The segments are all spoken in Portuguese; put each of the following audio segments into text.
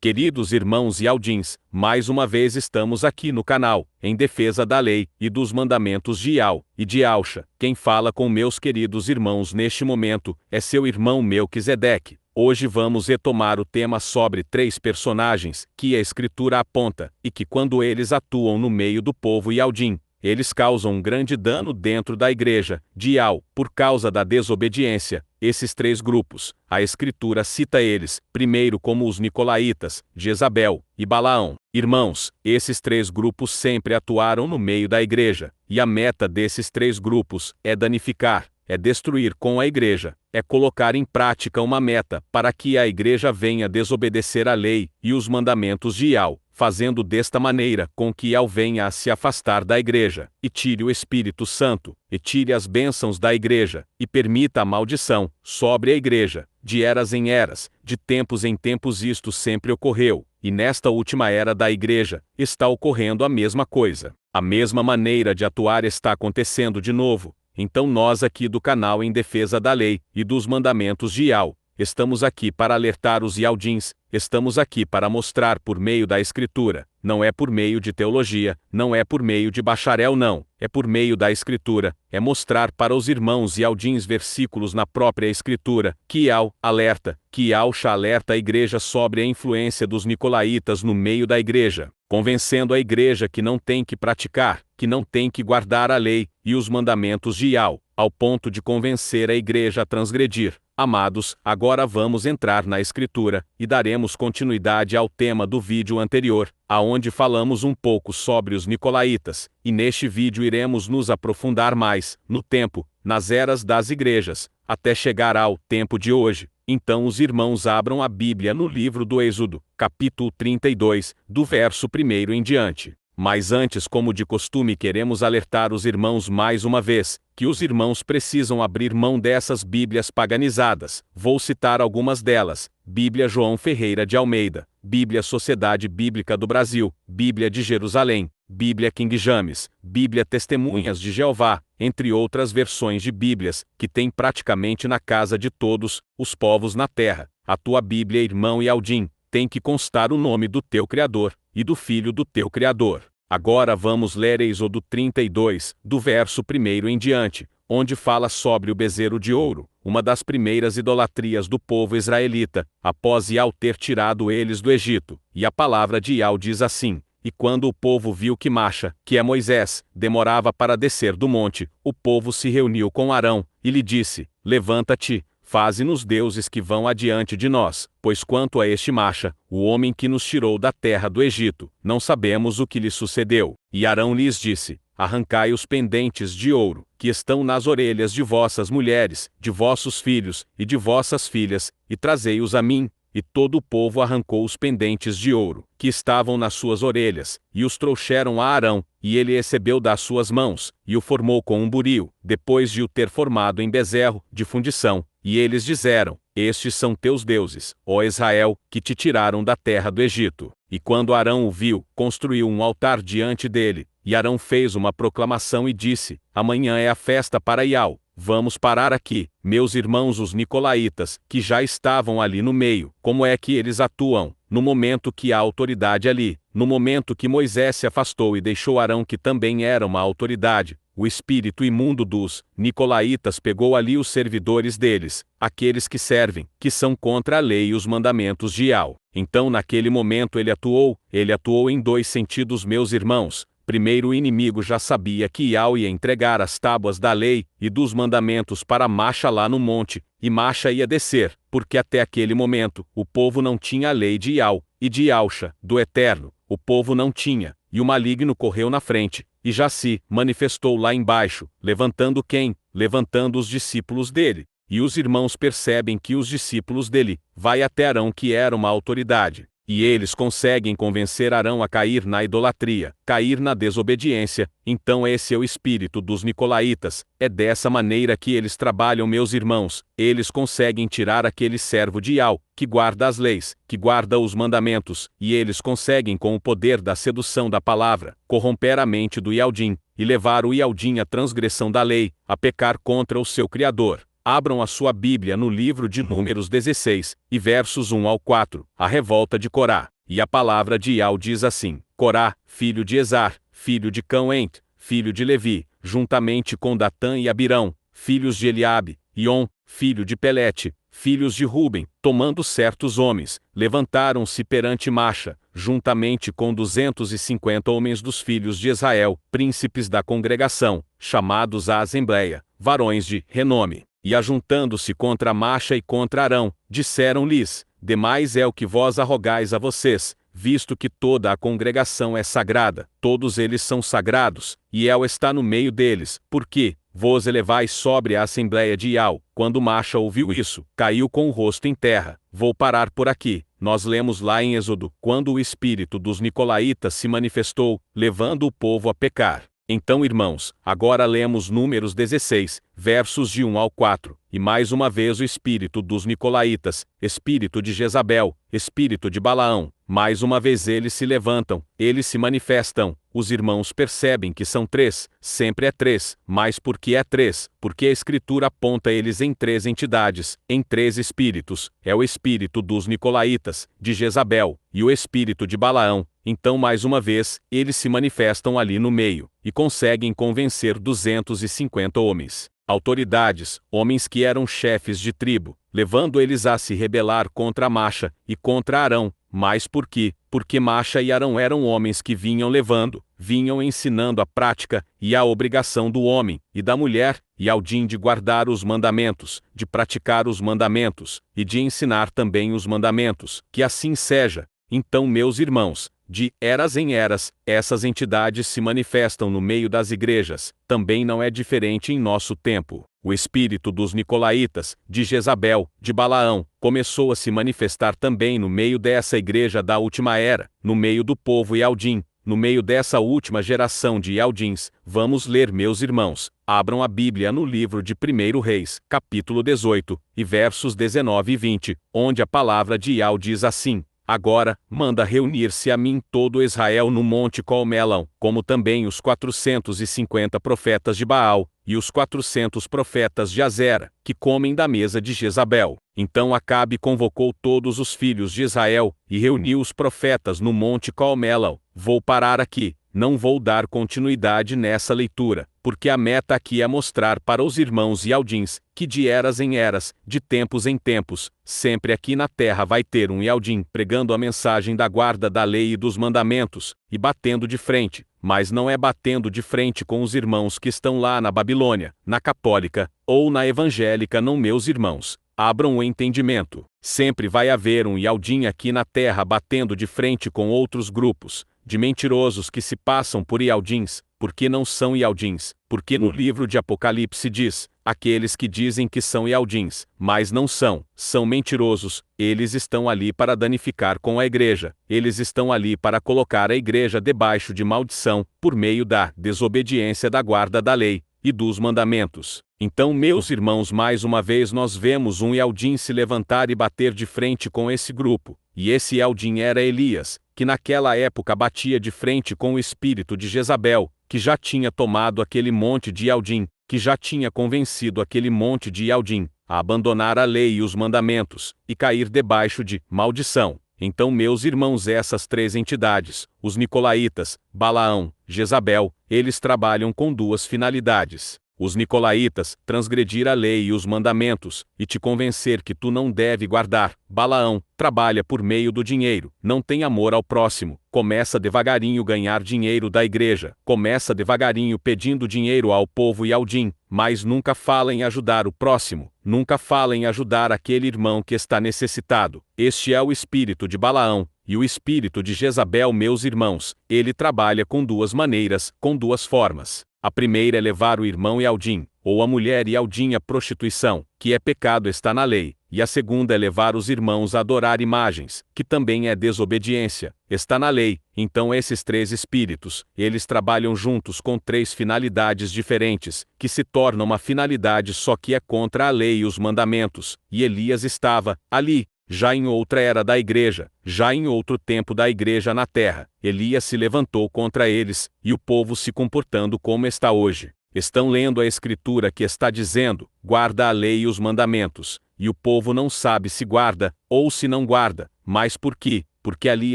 Queridos irmãos e Aldins, mais uma vez estamos aqui no canal, em defesa da lei e dos mandamentos de Iau e de Auxa. Quem fala com meus queridos irmãos neste momento é seu irmão Melquisedeque. Hoje vamos retomar o tema sobre 3 personagens que a Escritura aponta e que, quando eles atuam no meio do povo Ialdim, eles causam um grande dano dentro da igreja de Iau, por causa da desobediência. Esses 3 grupos, a Escritura cita eles, primeiro como os Nicolaítas, Jezabel e Balaão. Irmãos, esses 3 grupos sempre atuaram no meio da igreja, e a meta desses 3 grupos é danificar, é destruir com a igreja, é colocar em prática uma meta para que a igreja venha desobedecer a lei e os mandamentos de Iau, fazendo desta maneira com que Iau venha a se afastar da igreja, e tire o Espírito Santo, e tire as bênçãos da igreja, e permita a maldição sobre a igreja. De eras em eras, de tempos em tempos isto sempre ocorreu, e nesta última era da igreja, está ocorrendo a mesma coisa. A mesma maneira de atuar está acontecendo de novo. Então nós aqui do canal em defesa da lei e dos mandamentos de Iau, estamos aqui para alertar os Ialdins, estamos aqui para mostrar por meio da Escritura, não é por meio de teologia, não é por meio de bacharel não, é por meio da Escritura, é mostrar para os irmãos Ialdins versículos na própria Escritura, que Iau alerta, que Auxa alerta a igreja sobre a influência dos Nicolaítas no meio da igreja, convencendo a igreja que não tem que praticar, que não tem que guardar a lei e os mandamentos de Iau, ao ponto de convencer a igreja a transgredir. Amados, agora vamos entrar na Escritura, e daremos continuidade ao tema do vídeo anterior, aonde falamos um pouco sobre os Nicolaítas, e neste vídeo iremos nos aprofundar mais, no tempo, nas eras das igrejas, até chegar ao tempo de hoje. Então os irmãos abram a Bíblia no livro do Êxodo, capítulo 32, do verso 1 em diante. Mas antes, como de costume, queremos alertar os irmãos mais uma vez, que os irmãos precisam abrir mão dessas Bíblias paganizadas. Vou citar algumas delas: Bíblia João Ferreira de Almeida, Bíblia Sociedade Bíblica do Brasil, Bíblia de Jerusalém, Bíblia King James, Bíblia Testemunhas de Jeová, entre outras versões de Bíblias, que tem praticamente na casa de todos os povos na terra. A tua Bíblia, irmão Ialdim, tem que constar o nome do teu Criador, e do Filho do teu Criador. Agora vamos ler Êxodo 32, do verso 1 em diante, onde fala sobre o bezerro de ouro, uma das primeiras idolatrias do povo israelita, após Iau ter tirado eles do Egito. E a palavra de Iau diz assim: E quando o povo viu que Macha, que é Moisés, demorava para descer do monte, o povo se reuniu com Arão, e lhe disse: Levanta-te, faze-nos deuses que vão adiante de nós, pois quanto a este Macha, o homem que nos tirou da terra do Egito, não sabemos o que lhe sucedeu. E Arão lhes disse: Arrancai os pendentes de ouro, que estão nas orelhas de vossas mulheres, de vossos filhos e de vossas filhas, e trazei-os a mim. E todo o povo arrancou os pendentes de ouro, que estavam nas suas orelhas, e os trouxeram a Arão, e ele recebeu das suas mãos, e o formou com um buril, depois de o ter formado em bezerro de fundição. E eles disseram: Estes são teus deuses, ó Israel, que te tiraram da terra do Egito. E quando Arão o viu, construiu um altar diante dele, e Arão fez uma proclamação e disse: Amanhã é a festa para Iau. Vamos parar aqui, meus irmãos os Nicolaítas, que já estavam ali no meio. Como é que eles atuam? No momento que há autoridade ali, no momento que Moisés se afastou e deixou Arão, que também era uma autoridade, o espírito imundo dos Nicolaítas pegou ali os servidores deles, aqueles que servem, que são contra a lei e os mandamentos de Iau. Então naquele momento ele atuou em 2 sentidos, meus irmãos. Primeiro, o inimigo já sabia que Iau ia entregar as tábuas da lei e dos mandamentos para Macha lá no monte, e Macha ia descer, porque até aquele momento, o povo não tinha a lei de Iau, e de Auxa, do Eterno, o povo não tinha, e o maligno correu na frente, e já se manifestou lá embaixo, levantando quem? Levantando os discípulos dele. E os irmãos percebem que os discípulos dele vai até Arão, que era uma autoridade. E eles conseguem convencer Arão a cair na idolatria, cair na desobediência. Então esse é o espírito dos Nicolaítas. É dessa maneira que eles trabalham, meus irmãos. Eles conseguem tirar aquele servo de Iau, que guarda as leis, que guarda os mandamentos, e eles conseguem, com o poder da sedução da palavra, corromper a mente do Ialdim, e levar o Ialdim à transgressão da lei, a pecar contra o seu Criador. Abram a sua Bíblia no livro de Números 16, e versos 1 ao 4, a revolta de Corá. E a palavra de Iau diz assim: Corá, filho de Ezar, filho de Cão-ent, filho de Levi, juntamente com Datã e Abirão, filhos de Eliabe, e On, filho de Pelete, filhos de Ruben, tomando certos homens, levantaram-se perante Macha, juntamente com 250 homens dos filhos de Israel, príncipes da congregação, chamados à assembleia, varões de renome. E ajuntando-se contra Macha e contra Arão, disseram-lhes: Demais é o que vós arrogais a vocês, visto que toda a congregação é sagrada, todos eles são sagrados, e Iau está no meio deles, porque vos elevais sobre a assembleia de Iau. Quando Macha ouviu isso, caiu com o rosto em terra. Vou parar por aqui. Nós lemos lá em Êxodo, quando o espírito dos nicolaítas se manifestou, levando o povo a pecar. Então, irmãos, agora lemos Números 16, versos de 1 ao 4, e mais uma vez o espírito dos nicolaítas, espírito de Jezabel, espírito de Balaão, mais uma vez eles se levantam, eles se manifestam, os irmãos percebem que são três, sempre é três, mas por que é três? Porque a Escritura aponta eles em três entidades, em três espíritos, é o espírito dos nicolaítas, de Jezabel, e o espírito de Balaão. Então mais uma vez, eles se manifestam ali no meio, e conseguem convencer 250 homens, autoridades, homens que eram chefes de tribo, levando eles a se rebelar contra Macha e contra Arão. Mas por quê? Porque Macha e Arão eram homens que vinham ensinando a prática e a obrigação do homem e da mulher, e Aldim de guardar os mandamentos, de praticar os mandamentos, e de ensinar também os mandamentos, que assim seja. Então, meus irmãos, de eras em eras, essas entidades se manifestam no meio das igrejas. Também não é diferente em nosso tempo. O espírito dos nicolaítas, de Jezabel, de Balaão, começou a se manifestar também no meio dessa igreja da última era, no meio do povo Ialdim, no meio dessa última geração de Ialdins. Vamos ler, meus irmãos. Abram a Bíblia no livro de 1 Reis, capítulo 18, e versos 19 e 20, onde a palavra de Iau diz assim: Agora, manda reunir-se a mim todo Israel no monte Colmelão, como também os 450 profetas de Baal, e os 400 profetas de Azera, que comem da mesa de Jezabel. Então Acabe convocou todos os filhos de Israel, e reuniu os profetas no monte Colmelão. Vou parar aqui, não vou dar continuidade nessa leitura, porque a meta aqui é mostrar para os irmãos Ialdins, que de eras em eras, de tempos em tempos, sempre aqui na terra vai ter um Ialdim pregando a mensagem da guarda da lei e dos mandamentos, e batendo de frente, mas não é batendo de frente com os irmãos que estão lá na Babilônia, na católica, ou na evangélica. Não, meus irmãos, abram o entendimento. Sempre vai haver um Ialdim aqui na terra batendo de frente com outros grupos de mentirosos que se passam por Ialdins, porque não são Ialdins, porque no livro de Apocalipse diz: aqueles que dizem que são Ialdins, mas não são, são mentirosos. Eles estão ali para danificar com a igreja, eles estão ali para colocar a igreja debaixo de maldição, por meio da desobediência da guarda da lei e dos mandamentos. Então, meus irmãos, mais uma vez nós vemos um Ialdim se levantar e bater de frente com esse grupo, e esse Ialdim era Elias, que naquela época batia de frente com o espírito de Jezabel, que já tinha tomado aquele monte de Ialdim, que já tinha convencido aquele monte de Ialdim a abandonar a lei e os mandamentos, e cair debaixo de maldição. Então, meus irmãos, essas três entidades, os nicolaítas, Balaão, Jezabel, eles trabalham com duas finalidades. Os nicolaítas, transgredir a lei e os mandamentos, e te convencer que tu não deve guardar. Balaão, trabalha por meio do dinheiro, não tem amor ao próximo, começa devagarinho ganhar dinheiro da igreja, começa devagarinho pedindo dinheiro ao povo Ialdim, mas nunca fala em ajudar o próximo, nunca fala em ajudar aquele irmão que está necessitado. Este é o espírito de Balaão. E o espírito de Jezabel, meus irmãos, ele trabalha com duas maneiras, com duas formas. A primeira é levar o irmão Ialdim, ou a mulher Ialdim à prostituição, que é pecado, está na lei. E a segunda é levar os irmãos a adorar imagens, que também é desobediência, está na lei. Então esses três espíritos, eles trabalham juntos com três finalidades diferentes, que se tornam uma finalidade só, que é contra a lei e os mandamentos. E Elias estava ali, já em outra era da igreja, já em outro tempo da igreja na terra. Elias se levantou contra eles, e o povo se comportando como está hoje. Estão lendo a Escritura que está dizendo: guarda a lei e os mandamentos, e o povo não sabe se guarda, ou se não guarda. Mas por quê? Porque ali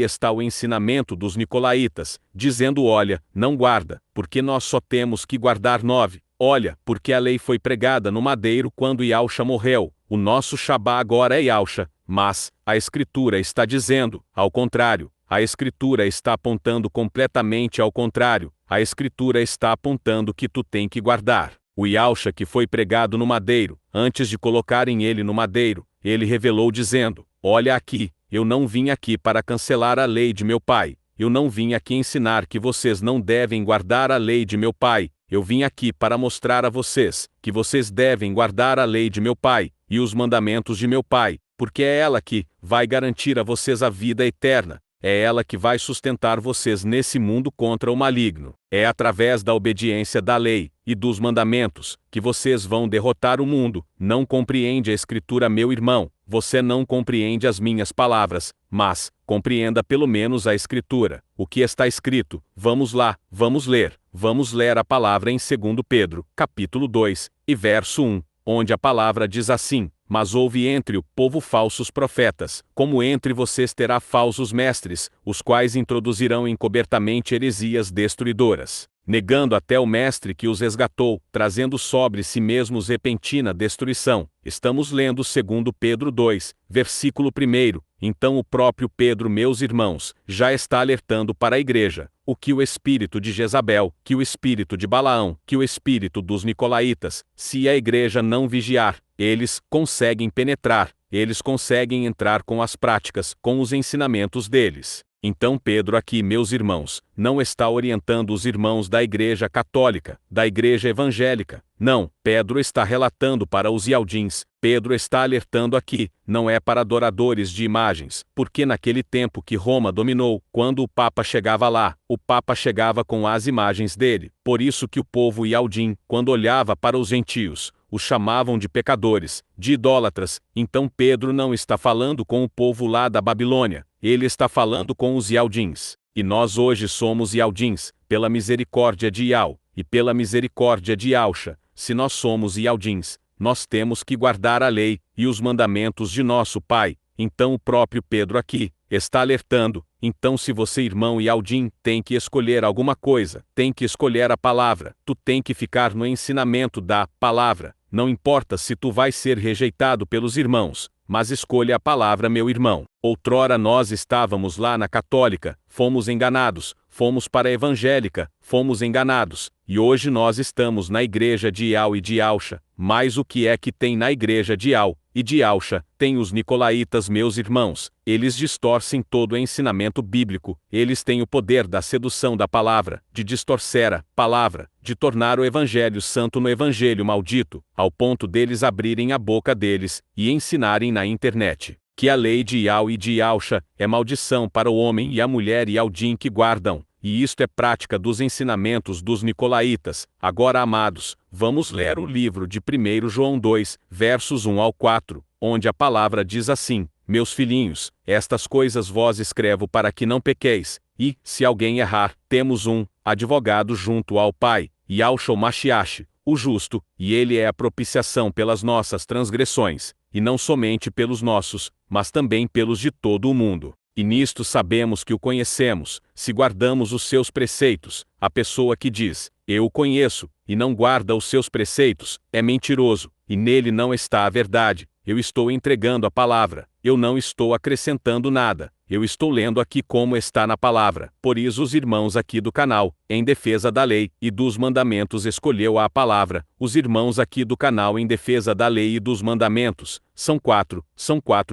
está o ensinamento dos nicolaítas, dizendo: olha, não guarda, porque nós só temos que guardar 9. Olha, porque a lei foi pregada no madeiro quando Yahushua morreu. O nosso Shabá agora é Yahushua, mas a Escritura está dizendo, ao contrário. A Escritura está apontando completamente ao contrário. A Escritura está apontando que tu tem que guardar. O Yahushua que foi pregado no madeiro, antes de colocarem ele no madeiro, ele revelou dizendo: olha aqui, eu não vim aqui para cancelar a lei de meu pai. Eu não vim aqui ensinar que vocês não devem guardar a lei de meu pai. Eu vim aqui para mostrar a vocês que vocês devem guardar a lei de meu pai e os mandamentos de meu pai, porque é ela que vai garantir a vocês a vida eterna. É ela que vai sustentar vocês nesse mundo contra o maligno. É através da obediência da lei e dos mandamentos que vocês vão derrotar o mundo. Não compreende a Escritura, meu irmão. Você não compreende as minhas palavras, mas compreenda pelo menos a Escritura. O que está escrito? Vamos lá, vamos ler. Vamos ler a palavra em 2 Pedro, capítulo 2, e verso 1, onde a palavra diz assim: mas houve entre o povo falsos profetas, como entre vocês terá falsos mestres, os quais introduzirão encobertamente heresias destruidoras, negando até o mestre que os resgatou, trazendo sobre si mesmos repentina destruição. Estamos lendo 2 Pedro 2, versículo 1. Então o próprio Pedro, meus irmãos, já está alertando para a igreja o que o espírito de Jezabel, que o espírito de Balaão, que o espírito dos nicolaítas, se a igreja não vigiar, eles conseguem penetrar, eles conseguem entrar com as práticas, com os ensinamentos deles. Então Pedro aqui, meus irmãos, não está orientando os irmãos da igreja católica, da igreja evangélica. Não, Pedro está relatando para os Yaldins. Pedro está alertando aqui, não é para adoradores de imagens, porque naquele tempo que Roma dominou, quando o Papa chegava lá, o Papa chegava com as imagens dele. Por isso que o povo Yaldim, quando olhava para os gentios, os chamavam de pecadores, de idólatras. Então Pedro não está falando com o povo lá da Babilônia, ele está falando com os Yaldins. E nós hoje somos Yaldins, pela misericórdia de Yau, e pela misericórdia de Yahushua. Se nós somos Yaldins, nós temos que guardar a lei e os mandamentos de nosso Pai. Então o próprio Pedro aqui está alertando. Então se você, irmão Yaldim, tem que escolher alguma coisa, tem que escolher a palavra, tu tem que ficar no ensinamento da palavra. Não importa se tu vai ser rejeitado pelos irmãos, mas escolha a palavra, meu irmão. Outrora nós estávamos lá na católica, fomos enganados, fomos para a evangélica, fomos enganados, e hoje nós estamos na igreja de Yau e de Yahushua. Mas o que é que tem na igreja de Yau e de Yahushua? Tem os nicolaítas, meus irmãos. Eles distorcem todo o ensinamento bíblico. Eles têm o poder da sedução da palavra, de distorcer a palavra, de tornar o evangelho santo no evangelho maldito, ao ponto deles abrirem a boca deles e ensinarem na internet que a lei de Yau e de Yahushua é maldição para o homem e a mulher Yaldim que guardam. E isto é prática dos ensinamentos dos nicolaítas. Agora, amados, vamos ler o livro de 1 João 2, versos 1 ao 4, onde a palavra diz assim: meus filhinhos, estas coisas vos escrevo para que não pequeis, e, se alguém errar, temos um advogado junto ao Pai, Yahushua Mashiach, o justo, e ele é a propiciação pelas nossas transgressões, e não somente pelos nossos, mas também pelos de todo o mundo. E nisto sabemos que o conhecemos, se guardamos os seus preceitos. A pessoa que diz, eu o conheço, e não guarda os seus preceitos, é mentiroso, e nele não está a verdade. Eu estou entregando a palavra, eu não estou acrescentando nada, eu estou lendo aqui como está na palavra. Por isso os irmãos aqui do canal, em defesa da lei e dos mandamentos, escolheu a palavra. Os irmãos aqui do canal em defesa da lei e dos mandamentos, são quatro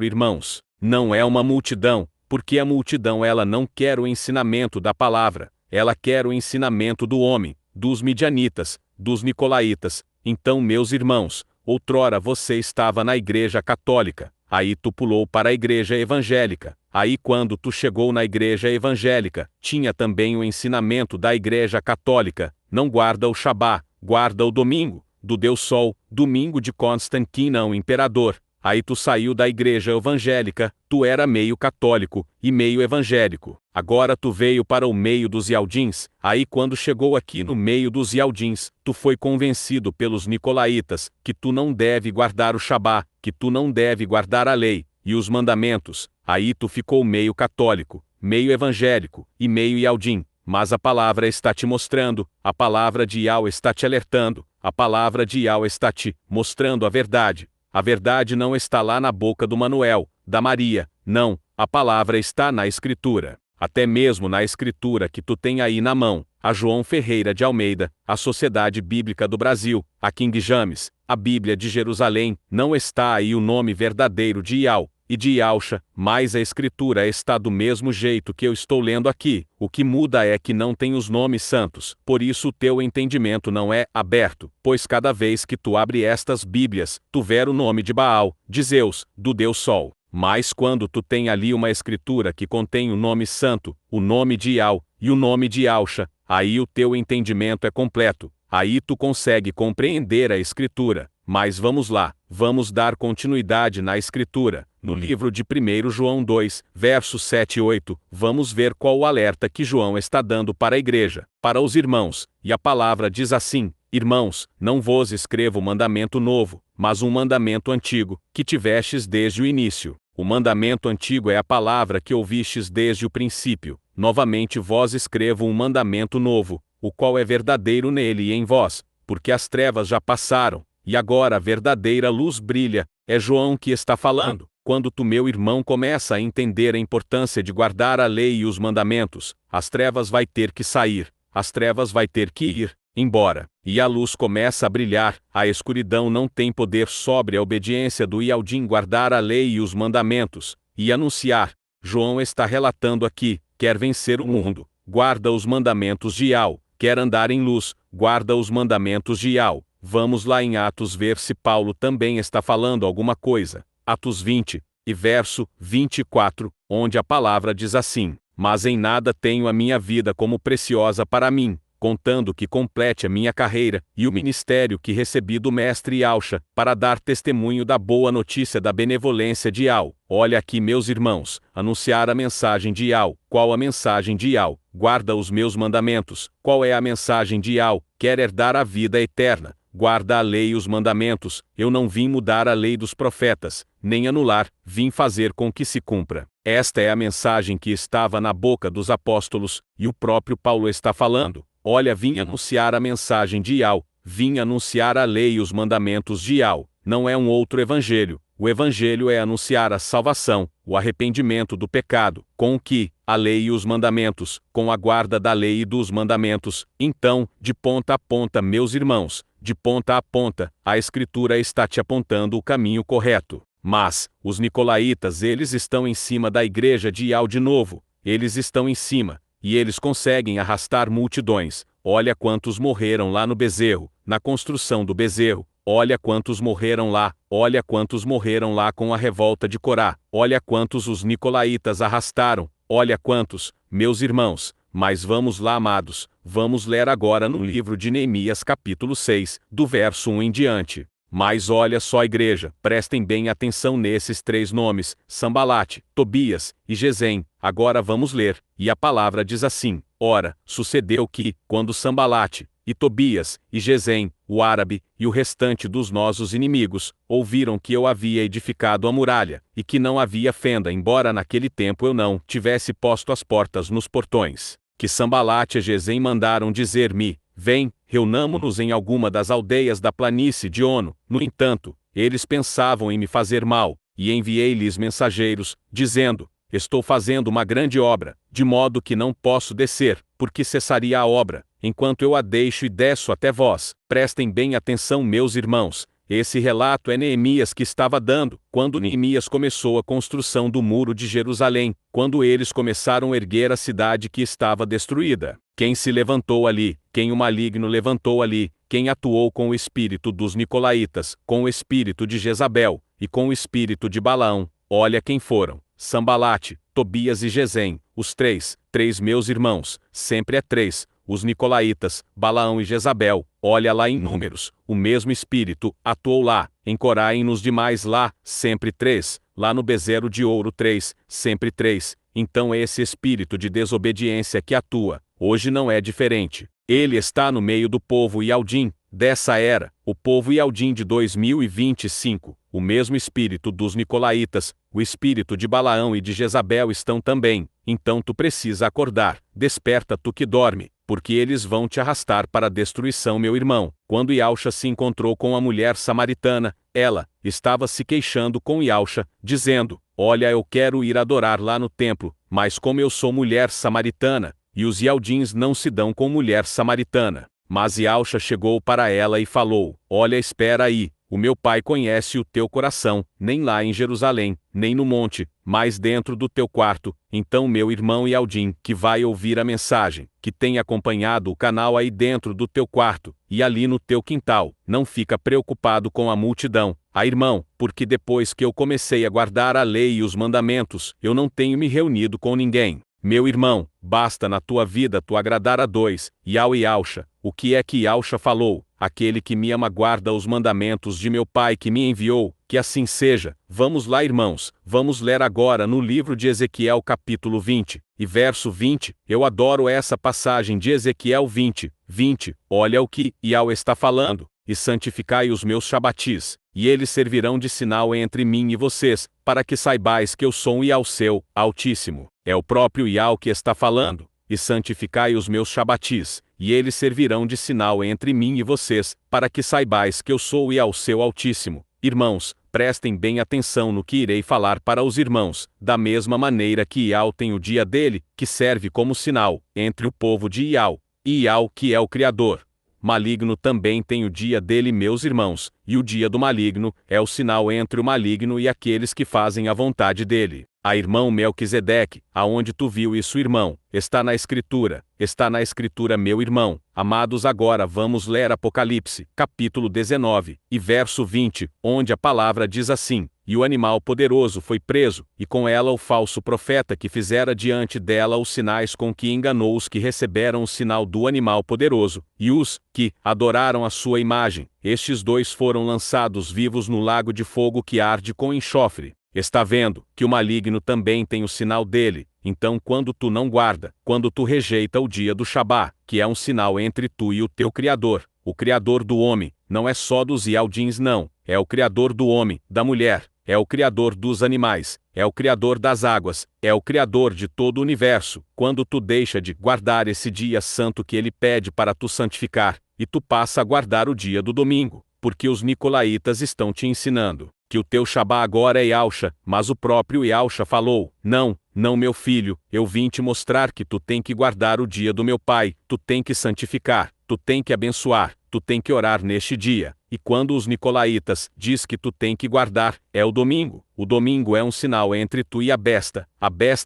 irmãos. Não é uma multidão, porque a multidão ela não quer o ensinamento da palavra, ela quer o ensinamento do homem, dos midianitas, dos nicolaítas. Então, meus irmãos, outrora você estava na igreja católica, aí tu pulou para a igreja evangélica, aí quando tu chegou na igreja evangélica, tinha também o ensinamento da igreja católica, não guarda o Shabá, guarda o domingo, do Deus Sol, domingo de Constantino o imperador. aí tu saiu da igreja evangélica, tu era meio católico e meio evangélico. Agora tu veio para o meio dos Yaldins, aí quando chegou aqui no meio dos Yaldins, tu foi convencido pelos nicolaítas, que tu não deve guardar o Shabá, que tu não deve guardar a lei, e os mandamentos, aí tu ficou meio católico, meio evangélico, e meio Yaldim. Mas a palavra está te mostrando, a palavra de Yahweh está te alertando, a palavra de Yahweh está te mostrando a verdade. A verdade não está lá na boca do Manuel, da Maria, não, a palavra está na Escritura. Até mesmo na Escritura que tu tem aí na mão, a João Ferreira de Almeida, a Sociedade Bíblica do Brasil, a King James, a Bíblia de Jerusalém, não está aí o nome verdadeiro de Yahweh e de Yahusha, mas a Escritura está do mesmo jeito que eu estou lendo aqui. O que muda é que não tem os nomes santos, por isso o teu entendimento não é aberto, pois cada vez que tu abre estas Bíblias, tu vê o nome de Baal, de Zeus, do Deus Sol. Mas quando tu tem ali uma escritura que contém o nome santo, o nome de Yahweh e o nome de Yahusha, aí o teu entendimento é completo, aí tu consegue compreender a Escritura. Mas vamos lá, vamos dar continuidade na Escritura. No livro de 1 João 2, versos 7 e 8, vamos ver qual o alerta que João está dando para a igreja, para os irmãos, e a palavra diz assim: Irmãos, não vos escrevo mandamento novo, mas um mandamento antigo, que tivestes desde o início. O mandamento antigo é a palavra que ouvistes desde o princípio. Novamente vos escrevo um mandamento novo, o qual é verdadeiro nele e em vós, porque as trevas já passaram, e agora a verdadeira luz brilha. É João que está falando. Quando tu, meu irmão, começa a entender a importância de guardar a lei e os mandamentos, as trevas vai ter que sair, as trevas vai ter que ir embora, e a luz começa a brilhar. A escuridão não tem poder sobre a obediência do Yaldim guardar a lei e os mandamentos, e anunciar. João está relatando aqui: quer vencer o mundo, guarda os mandamentos de Yahweh, quer andar em luz, guarda os mandamentos de Yahweh. Vamos lá em Atos ver se Paulo também está falando alguma coisa. Atos 20, e verso 24, onde a palavra diz assim: Mas em nada tenho a minha vida como preciosa para mim, contando que complete a minha carreira, e o ministério que recebi do mestre Yahusha, para dar testemunho da boa notícia da benevolência de Yahweh. Olha aqui, meus irmãos, anunciar a mensagem de Yahweh. Qual a mensagem de Yahweh? Guarda os meus mandamentos. Qual é a mensagem de Yahweh? Quer herdar a vida eterna. Guarda a lei e os mandamentos. Eu não vim mudar a lei dos profetas, nem anular, vim fazer com que se cumpra. Esta é a mensagem que estava na boca dos apóstolos, e o próprio Paulo está falando. Olha, vim anunciar a mensagem de Yahweh, vim anunciar a lei e os mandamentos de Yahweh. Não é um outro evangelho. O evangelho é anunciar a salvação, o arrependimento do pecado, com o que? A lei e os mandamentos, com a guarda da lei e dos mandamentos. Então, de ponta a ponta, meus irmãos, de ponta a ponta, a Escritura está te apontando o caminho correto. Mas, os nicolaítas, eles estão em cima da igreja de Yahweh de novo, eles estão em cima, e eles conseguem arrastar multidões. Olha quantos morreram lá no bezerro, na construção do bezerro. Olha quantos morreram lá, olha quantos morreram lá com a revolta de Corá, olha quantos os nicolaítas arrastaram, olha quantos, meus irmãos. Mas vamos lá, amados, vamos ler agora no livro de Neemias capítulo 6, do verso 1 em diante. Mas olha só, igreja, prestem bem atenção nesses três nomes, Sambalate, Tobias e Gesem. Agora vamos ler, e a palavra diz assim: Ora, sucedeu que, quando Sambalate, e Tobias, e Gesem, o árabe, e o restante dos nossos inimigos, ouviram que eu havia edificado a muralha, e que não havia fenda, embora naquele tempo eu não tivesse posto as portas nos portões, que Sambalate e Gesem mandaram dizer-me: Vem, reunamo-nos em alguma das aldeias da planície de Ono. No entanto, eles pensavam em me fazer mal, e enviei-lhes mensageiros, dizendo: Estou fazendo uma grande obra, de modo que não posso descer, porque cessaria a obra, enquanto eu a deixo e desço até vós. Prestem bem atenção, meus irmãos. Esse relato é Neemias que estava dando, quando Neemias começou a construção do muro de Jerusalém, quando eles começaram a erguer a cidade que estava destruída. Quem se levantou ali? Quem o maligno levantou ali? Quem atuou com o espírito dos nicolaítas, com o espírito de Jezabel, e com o espírito de Balaão? Olha quem foram: Sambalate, Tobias e Gesem, os três meus irmãos, sempre é três. os nicolaítas, Balaão e Jezabel, olha lá em Números, o mesmo espírito atuou lá, em Corá e nos demais lá, sempre 3, lá no bezerro de ouro 3, sempre 3, então é esse espírito de desobediência que atua, hoje não é diferente. Ele está no meio do povo Yaldim, dessa era, o povo Yaldim de 2025, o mesmo espírito dos nicolaítas, o espírito de Balaão e de Jezabel estão também, então tu precisa acordar, desperta tu que dorme, porque eles vão te arrastar para a destruição meu irmão. Quando Yalxa se encontrou com a mulher samaritana, ela estava se queixando com Yalxa, dizendo, olha eu quero ir adorar lá no templo, mas como eu sou mulher samaritana, e os Yaldins não se dão com mulher samaritana. Mas Yalxa chegou para ela e falou, olha espera aí, o meu pai conhece o teu coração, nem lá em Jerusalém, nem no monte, mas dentro do teu quarto, então meu irmão Yaldim, que vai ouvir a mensagem, que tem acompanhado o canal aí dentro do teu quarto, e ali no teu quintal, não fica preocupado com a multidão, irmão, porque depois que eu comecei a guardar a lei e os mandamentos, eu não tenho me reunido com ninguém. Meu irmão, basta na tua vida tu agradar a dois, Yal e Yalxa. O que é que Yalxa falou? Aquele que me ama guarda os mandamentos de meu Pai que me enviou, que assim seja. Vamos lá irmãos, vamos ler agora no livro de Ezequiel capítulo 20, e verso 20, eu adoro essa passagem de Ezequiel 20, 20, olha o que Yal está falando, e santificai os meus shabatis, e eles servirão de sinal entre mim e vocês, para que saibais que eu sou o Yal seu, Altíssimo. É o próprio Yal que está falando, e santificai os meus shabatis, e eles servirão de sinal entre mim e vocês, para que saibais que eu sou o Yal seu Altíssimo. Irmãos, prestem bem atenção no que irei falar para os irmãos, da mesma maneira que Yal tem o dia dele, que serve como sinal, entre o povo de Yal, e Yal que é o Criador. Maligno também tem o dia dele meus irmãos, e o dia do maligno é o sinal entre o maligno e aqueles que fazem a vontade dele. Irmão Melquisedeque, aonde tu viu isso irmão? Está na Escritura meu irmão. Amados agora vamos ler Apocalipse, capítulo 19, e verso 20, onde a palavra diz assim, e o animal poderoso foi preso, e com ela o falso profeta que fizera diante dela os sinais com que enganou os que receberam o sinal do animal poderoso, e os que adoraram a sua imagem. Estes dois foram lançados vivos no lago de fogo que arde com enxofre. Está vendo que o maligno também tem o sinal dele, então quando tu não guarda, quando tu rejeita o dia do Shabá, que é um sinal entre tu e o teu Criador, o Criador do homem, não é só dos Yaldins não, é o Criador do homem, da mulher, é o Criador dos animais, é o Criador das águas, é o Criador de todo o universo. Quando tu deixa de guardar esse dia santo que ele pede para tu santificar, e tu passa a guardar o dia do domingo, porque os nicolaítas estão te ensinando que o teu Shabá agora é Yalxa, mas o próprio Yalxa falou, não meu filho, eu vim te mostrar que tu tem que guardar o dia do meu pai, tu tem que santificar, tu tem que abençoar, tu tem que orar neste dia, e quando os nicolaítas diz que tu tem que guardar, é o domingo é um sinal entre tu e a besta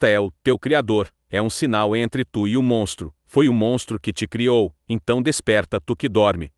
é o teu Criador, é um sinal entre tu e o monstro, foi o monstro que te criou, então desperta tu que dorme,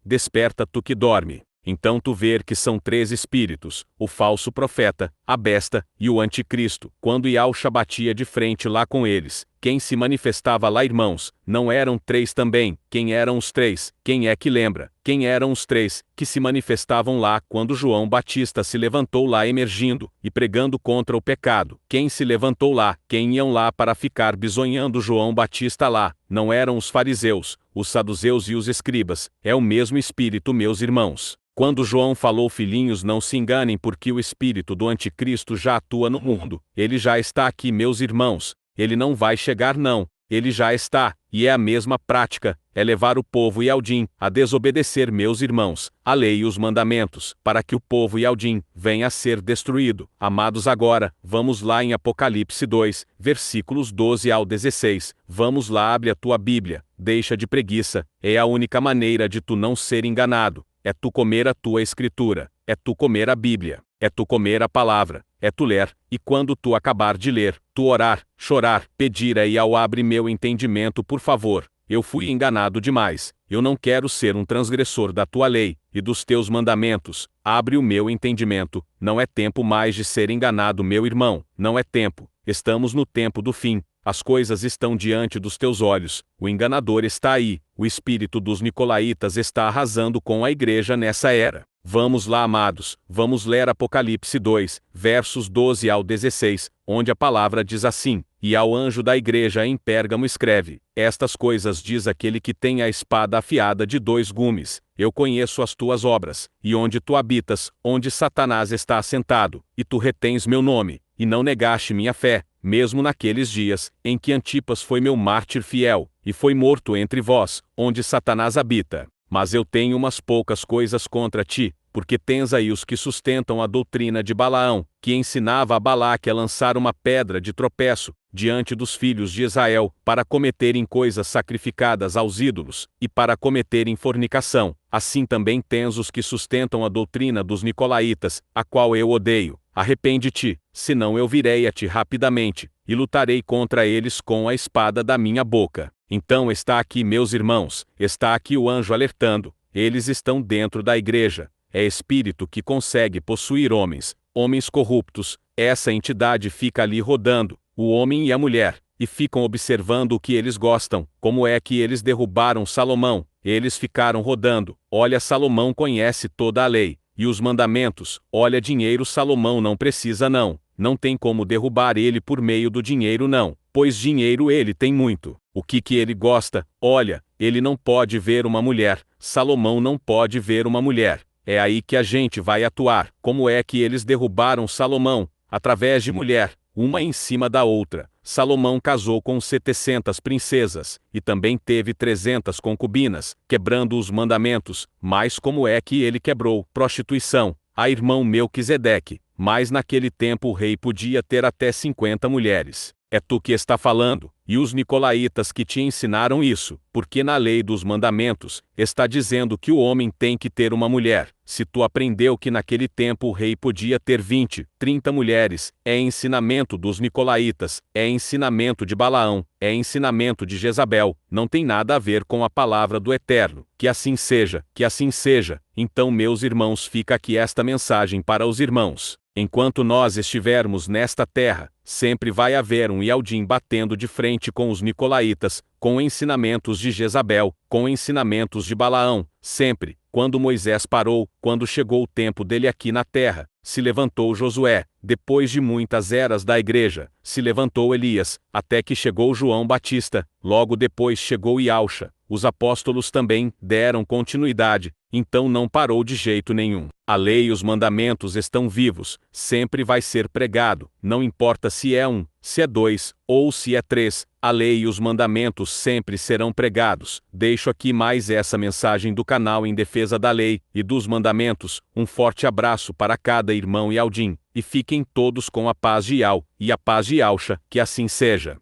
Então tu vê que são 3 espíritos, o falso profeta, a besta, e o anticristo. Quando Yalxa batia de frente lá com eles, quem se manifestava lá irmãos, não eram 3 também? Quem eram os 3? Quem é que lembra? Quem eram os 3 que se manifestavam lá quando João Batista se levantou lá emergindo, e pregando contra o pecado? Quem se levantou lá? Quem iam lá para ficar bisonhando João Batista lá? Não eram os fariseus, os saduceus e os escribas, é o mesmo espírito meus irmãos. Quando João falou filhinhos não se enganem porque o espírito do anticristo já atua no mundo, ele já está aqui meus irmãos, ele não vai chegar não, ele já está, e é a mesma prática, é levar o povo Yaldim a desobedecer meus irmãos, a lei e os mandamentos, para que o povo Yaldim venha a ser destruído. Amados agora, vamos lá em Apocalipse 2, versículos 12 ao 16, vamos lá abre a tua Bíblia, deixa de preguiça, é a única maneira de tu não ser enganado. É tu comer a tua escritura, é tu comer a Bíblia, é tu comer a palavra, é tu ler, e quando tu acabar de ler, tu orar, chorar, pedir aí ao abre meu entendimento por favor, eu fui enganado demais, eu não quero ser um transgressor da tua lei, e dos teus mandamentos, abre o meu entendimento, não é tempo mais de ser enganado meu irmão, não é tempo, estamos no tempo do fim, as coisas estão diante dos teus olhos, o enganador está aí, o espírito dos nicolaítas está arrasando com a igreja nessa era. Vamos lá, amados, vamos ler Apocalipse 2, versos 12 ao 16, onde a palavra diz assim: E ao anjo da igreja em Pérgamo escreve: Estas coisas diz aquele que tem a espada afiada de 2 gumes. Eu conheço as tuas obras, e onde tu habitas, onde Satanás está assentado, e tu retens meu nome, e não negaste minha fé, mesmo naqueles dias, em que Antipas foi meu mártir fiel, e foi morto entre vós, onde Satanás habita. Mas eu tenho umas poucas coisas contra ti, porque tens aí os que sustentam a doutrina de Balaão, que ensinava a Balaque a lançar uma pedra de tropeço diante dos filhos de Israel, para cometerem coisas sacrificadas aos ídolos, e para cometerem fornicação. Assim também tens os que sustentam a doutrina dos nicolaítas, a qual eu odeio. Arrepende-te, senão eu virei a ti rapidamente, e lutarei contra eles com a espada da minha boca. Então está aqui, meus irmãos, está aqui o anjo alertando, eles estão dentro da igreja. É espírito que consegue possuir homens corruptos. Essa entidade fica ali rodando, o homem e a mulher, e ficam observando o que eles gostam. Como é que eles derrubaram Salomão? Eles ficaram rodando. Olha, Salomão conhece toda a lei e os mandamentos. Olha, dinheiro Salomão não precisa não. Não tem como derrubar ele por meio do dinheiro não, pois dinheiro ele tem muito. O que ele gosta? Olha, ele não pode ver uma mulher. Salomão não pode ver uma mulher. É aí que a gente vai atuar. Como é que eles derrubaram Salomão? Através de mulher, uma em cima da outra. Salomão casou com 700 princesas, e também teve 300 concubinas, quebrando os mandamentos. Mas como é que ele quebrou? Prostituição. Irmão Melquisedeque. Mas naquele tempo o rei podia ter até 50 mulheres. É tu que está falando, e os nicolaítas que te ensinaram isso, porque na lei dos mandamentos, está dizendo que o homem tem que ter uma mulher. Se tu aprendeu que naquele tempo o rei podia ter 20, 30 mulheres, é ensinamento dos nicolaítas, é ensinamento de Balaão, é ensinamento de Jezabel, não tem nada a ver com a palavra do Eterno. Que assim seja, que assim seja. Então, meus irmãos, fica aqui esta mensagem para os irmãos. Enquanto nós estivermos nesta terra, sempre vai haver um Yaldim batendo de frente com os nicolaítas, com ensinamentos de Jezabel, com ensinamentos de Balaão. Sempre, quando Moisés parou, quando chegou o tempo dele aqui na terra, se levantou Josué. Depois de muitas eras da igreja, se levantou Elias, até que chegou João Batista. Logo depois chegou Iauxa. Os apóstolos também deram continuidade, então não parou de jeito nenhum. A lei e os mandamentos estão vivos, sempre vai ser pregado, não importa se é 1, se é 2, ou se é 3, a lei e os mandamentos sempre serão pregados. Deixo aqui mais essa mensagem do canal em defesa da lei e dos mandamentos. Um forte abraço para cada irmão Yaldim, e fiquem todos com a paz de Yal, e a paz de Yauxa, que assim seja.